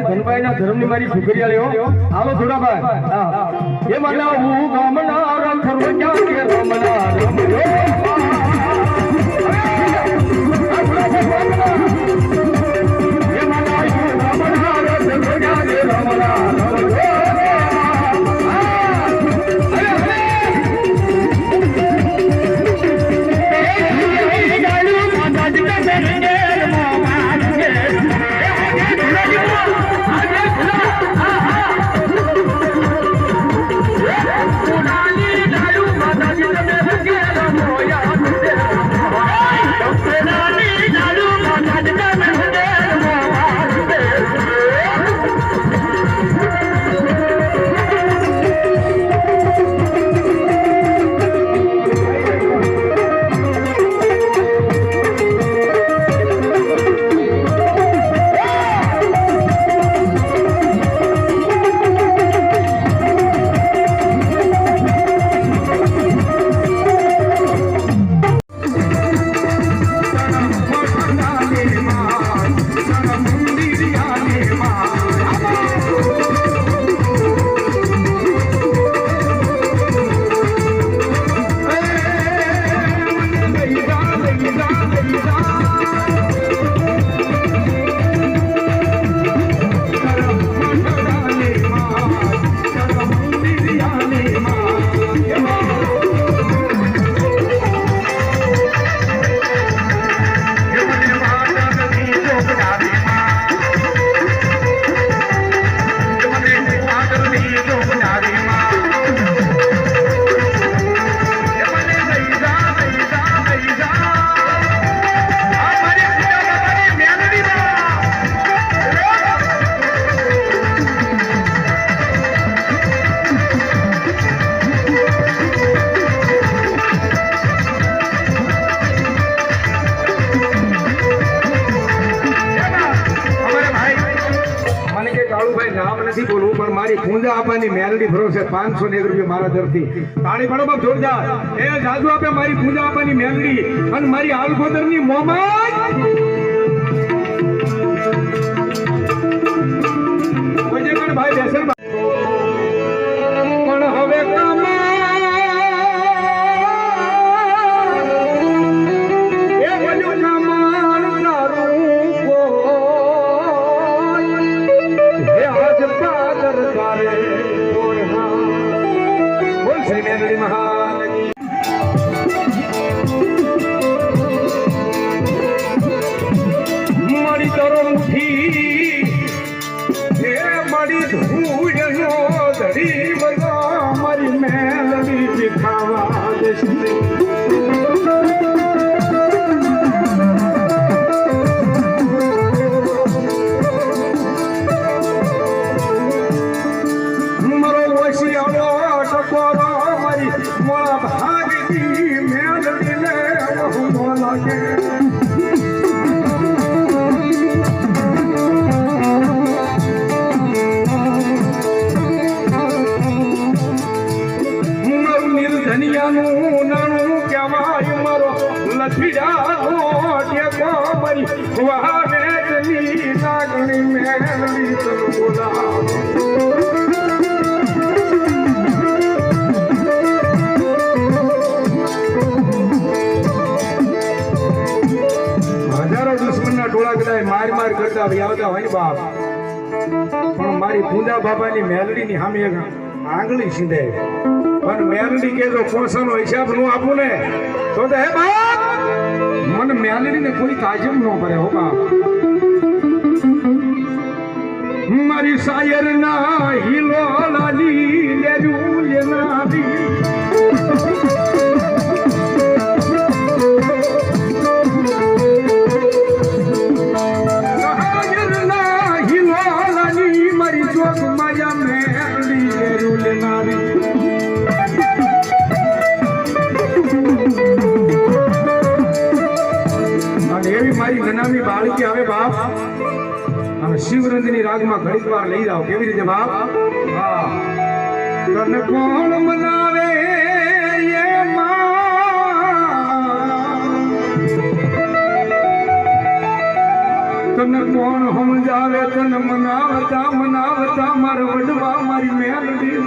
ધનભાઈ ના ધર્મ ની મારી છોકરી લ્યો હાલો ધોડાભાઈ એ માના હું ગામના રખરવજા કે રમના રમયો એ માના હું ગામના રખરવજા કે રમના રમયો પૂંજા આપવાની મેલડી ભરોસે 501 રૂપિયા મારા તરફથી તાળી પાડો બાપ જોરદાર એ જાદુ આપે મારી પૂંજા આપવાની મેલડી અને મારી આલગોદરની મોહમ્મદ કોઈ જણ ભાઈ બેસર પણ હવે ભાગતી મેલડી લાગે મારું નિર્ધનિયાનું નાનું કહેવાય મારો લથીડાનો ટેકો મારી વાવેતની લાગણી મેળવી તન બોલાવો ટોળા કદાચ માર કરતા આવતા હોય ને બાપ પણ મારી પૂંજા બાપાની મેલડીની સામે એક આંગળી સીધે પણ મેલડી કે જો પોસાનો હિસાબ નો આપું ને તો હે બાપ મને મેલડીને કોઈ તાજમ ન કરે હો બાપ મારી શાયર ના હિલો લાલી લેજુ લેનારી મારી નનામી બાળકી આવે બાપ અને શિવરંજની રાગમાં ઘડીક વાર લઈ જાઓ કેવી રીતે બાપ હા તને કોણ મનાવે એ તને કોણ સમજાવે તને મનાવતા મનાવતા મારા વડવા મારી મેલડી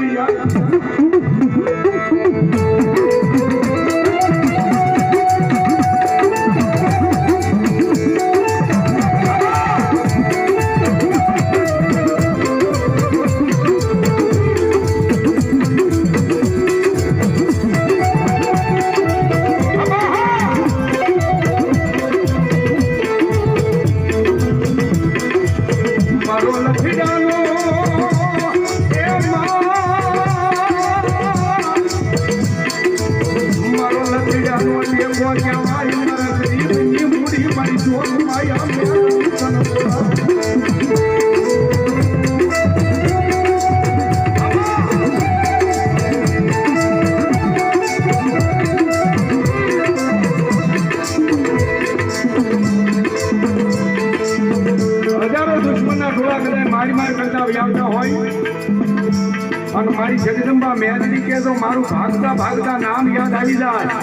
મારી જગદંબા મેલડી કે તો મારું ભાગતા ભાગતા નામ યાદ આવી જાય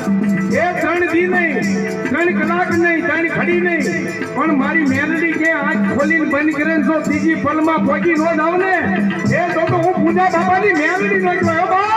એ 3 દી નહીં 3 કલાક નહીં 3 ઘડી નહીં પણ મારી મેલડી કે આંખ ખોલીને બંધ કરે જો ત્રીજી પલમાં પહોંચી ન જાવ ને એ તો હું પૂજા બાપાની મેલડી નો કહેવાય બાપ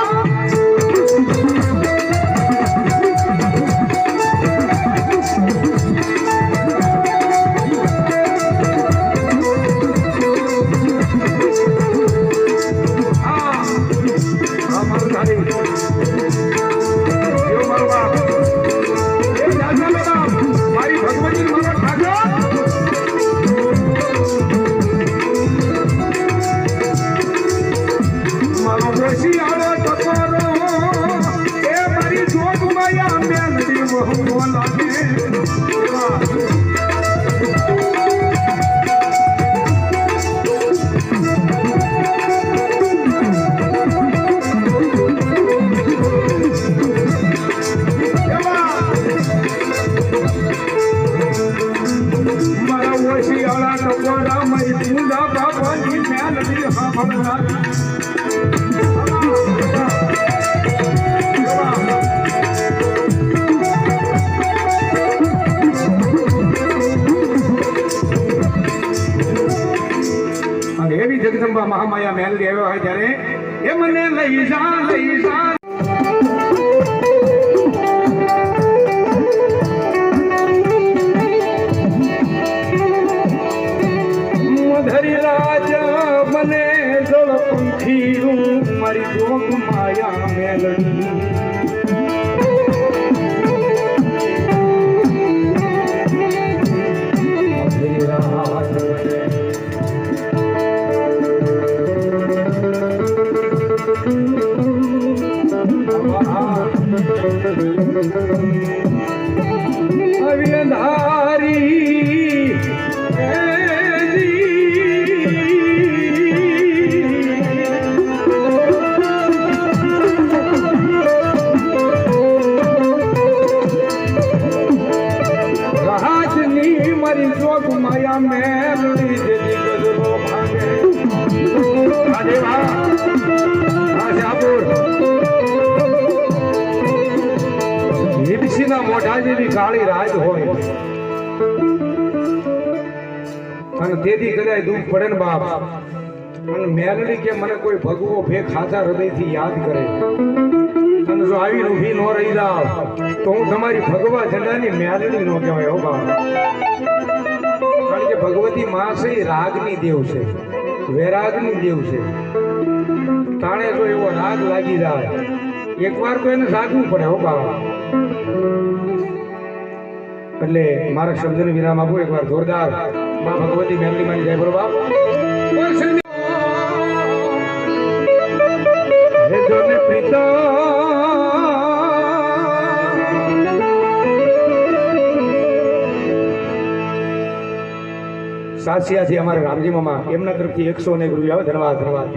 જગદંબા મહામાયા મેલડી આવ્યો હોય ત્યારે એ મને લઈ જા ધરી રાજા મને જળપંખી મારી જોગ માયા મેલડી આ મેલડી જેથી ગજરો ભાગે આ દેવા આ શાહપુર નિદશીના મોઢા જેવી કાળી રાજ હોય અને તેથી કદાચ દુઃખ પડે ને બાપ અને મેલડી કે મને કોઈ ભગવો ભે ખાતા હૃદયથી યાદ કરે અને જો આવીને ઊભી ન રહી જાવ તો હું તમારી ભગવા ઝંડાની મેલડી નો કહેવાય હો બાપ. કારણ કે ભગવતી માં છે એ રાગની દેવ છે, વૈરાગની દેવ છે. તાણે જો એવો રાગ લાગી જાય એકવાર તો એને જાગવું પડે હો બાપ. એટલે મારા શબ્દને વિરામ આપું એકવાર જોરદાર માં ભગવતી મેલડી માની જય બોલો બાપ. સાસિયાથી અમારા રામજી મામા એમના તરફથી 101 રૂપિયા આવે. ધન્યવાદ ધન્યવાદ.